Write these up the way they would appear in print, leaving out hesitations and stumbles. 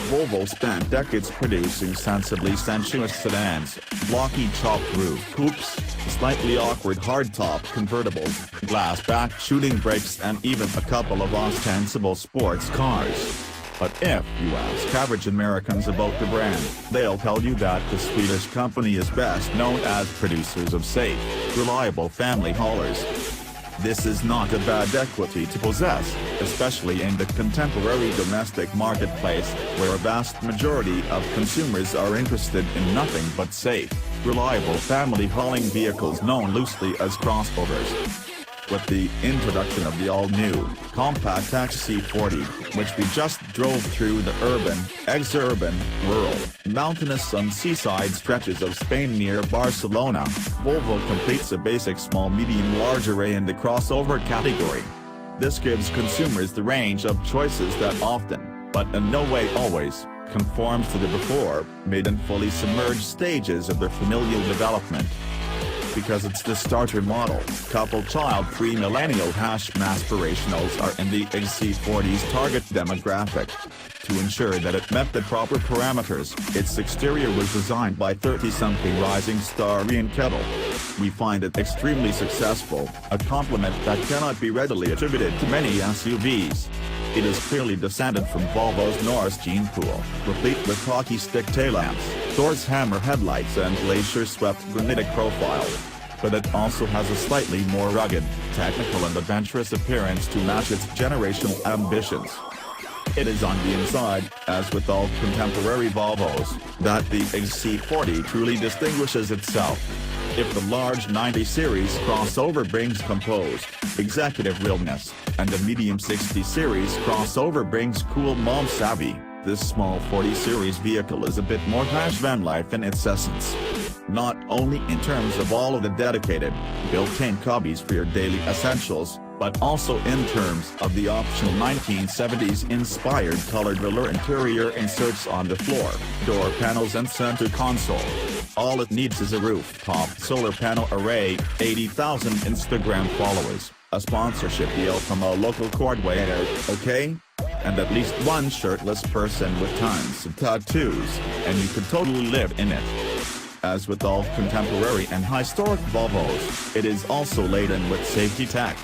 Volvo spent decades producing sensibly sensuous sedans, blocky top-roof coupes, slightly awkward hardtop convertibles, glass-back shooting brakes and even a couple of ostensible sports cars. But if you ask average Americans about the brand, they'll tell you that the Swedish company is best known as producers of safe, reliable family haulers. This is not a bad equity to possess, especially in the contemporary domestic marketplace, where a vast majority of consumers are interested in nothing but safe, reliable family hauling vehicles known loosely as crossovers. With the introduction of the all-new, compact XC40, which we just drove through the urban, exurban, rural, mountainous and seaside stretches of Spain near Barcelona, Volvo completes a basic small-medium-large array in the crossover category. This gives consumers the range of choices that often, but in no way always, conforms to the before, mid and fully submerged stages of their familial development. Because it's the starter model, couple child-free millennial Masspirationals are in the XC40's target demographic. To ensure that it met the proper parameters, its exterior was designed by 30-something rising star Ian Kettle. We find it extremely successful, a compliment that cannot be readily attributed to many SUVs. It is clearly descended from Volvo's Norris gene pool, replete with hockey stick taillamps, Thor's hammer headlights and glacier-swept granitic profile. But it also has a slightly more rugged, technical and adventurous appearance to match its generational ambitions. It is on the inside, as with all contemporary Volvos, that the XC40 truly distinguishes itself. If the large 90 series crossover brings composed, executive realness, and the medium 60 series crossover brings cool mom savvy, this small 40 series vehicle is a bit more hash van life in its essence. Not only in terms of all of the dedicated, built-in coupes for your daily essentials, but also in terms of the optional 1970s-inspired colored velour interior inserts on the floor, door panels and center console. All it needs is a rooftop solar panel array, 80,000 Instagram followers, a sponsorship deal from a local cordwaiter, okay? And at least one shirtless person with tons of tattoos, and you could totally live in it. As with all contemporary and historic Volvos, it is also laden with safety tech.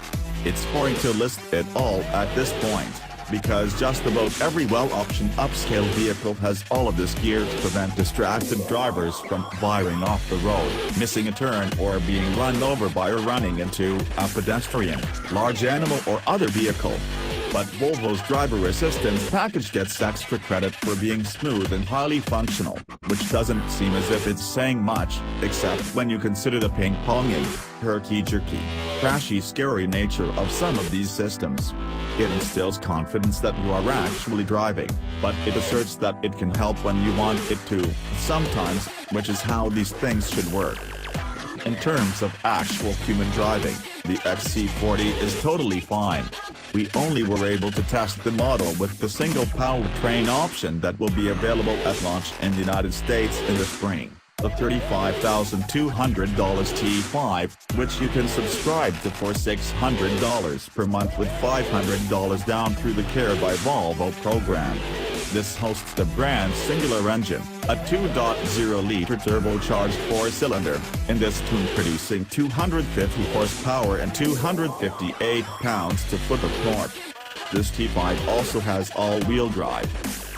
It's boring to list it all at this point, because just about every well-optioned upscale vehicle has all of this gear to prevent distracted drivers from firing off the road, missing a turn or being run over by or running into a pedestrian, large animal or other vehicle. But Volvo's driver assistance package gets extra credit for being smooth and highly functional, which doesn't seem as if it's saying much, except when you consider the ping-ponging, herky-jerky, crashy scary nature of some of these systems. It instills confidence that you are actually driving, but it asserts that it can help when you want it to, sometimes, which is how these things should work. In terms of actual human driving, the XC40 is totally fine. We only were able to test the model with the single powertrain option that will be available at launch in the United States in the spring, the $35,200 T5, which you can subscribe to for $600 per month with $500 down through the Care by Volvo program. This hosts the brand's singular engine, a 2.0-liter turbocharged four-cylinder, in this tune producing 250 horsepower and 258 pounds-to-foot of torque. This T5 also has all-wheel drive.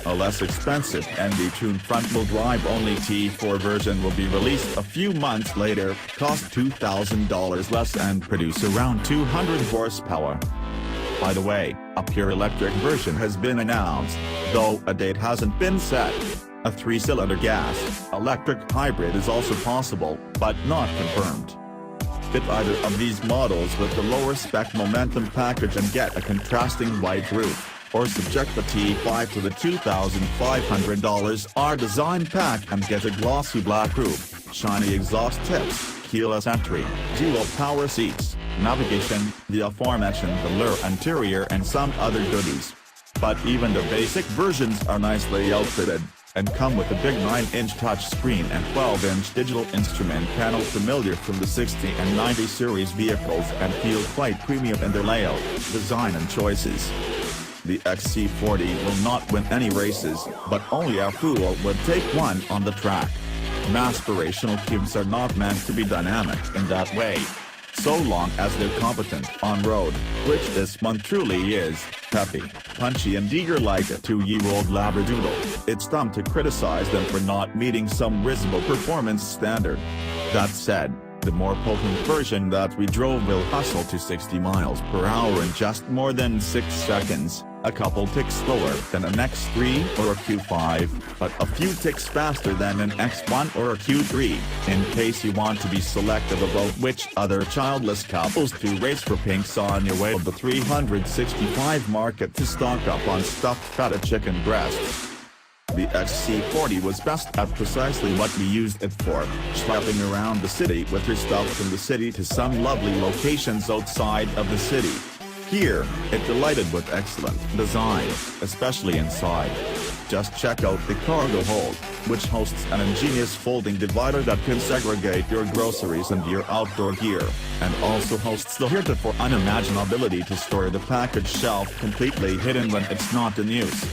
A less expensive and detuned front-wheel drive-only T4 version will be released a few months later, cost $2,000 less and produce around 200 horsepower. By the way, a pure electric version has been announced, though a date hasn't been set. A 3-cylinder gas-electric hybrid is also possible, but not confirmed. Fit either of these models with the lower spec Momentum package and get a contrasting white roof, or subject the T5 to the $2,500 R-Design pack and get a glossy black roof, shiny exhaust tips, keyless entry, dual power seats, navigation, the aforementioned velour interior and some other goodies. But even the basic versions are nicely outfitted, and come with a big 9-inch touchscreen and 12-inch digital instrument panel familiar from the 60 and 90 series vehicles and feel quite premium in their layout, design and choices. The XC40 will not win any races, but only a fool would take one on the track. Masspirational coupes are not meant to be dynamic in that way. So long as they're competent on-road, which this one truly is, peppy, punchy and eager like a 2-year-old labradoodle, it's dumb to criticize them for not meeting some reasonable performance standard. That said, the more potent version that we drove will hustle to 60 miles per hour in just more than 6 seconds, a couple ticks slower than an X3 or a Q5, but a few ticks faster than an X1 or a Q3, in case you want to be selective about which other childless couples to race for pinks on your way to the 365 market to stock up on stuffed feta chicken breasts. The XC40 was best at precisely what we used it for, schlepping around the city with your stuff from the city to some lovely locations outside of the city. Here, it delighted with excellent design, especially inside. Just check out the cargo hold, which hosts an ingenious folding divider that can segregate your groceries and your outdoor gear, and also hosts the heretofore unimaginability to store the package shelf completely hidden when it's not in use.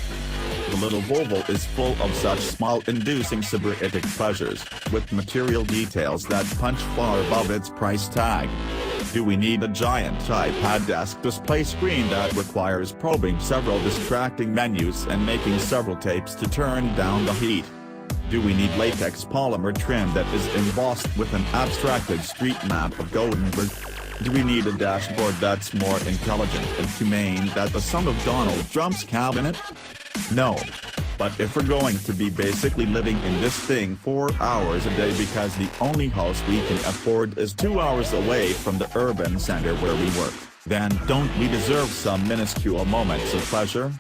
The little Volvo is full of such smile-inducing sybaritic pleasures, with material details that punch far above its price tag. Do we need a giant iPad desk display screen that requires probing several distracting menus and making several tapes to turn down the heat? Do we need latex polymer trim that is embossed with an abstracted street map of Gothenburg? Do we need a dashboard that's more intelligent and humane than the son of Donald Trump's cabinet? No. But if we're going to be basically living in this thing 4 hours a day because the only house we can afford is 2 hours away from the urban center where we work, then don't we deserve some minuscule moments of pleasure?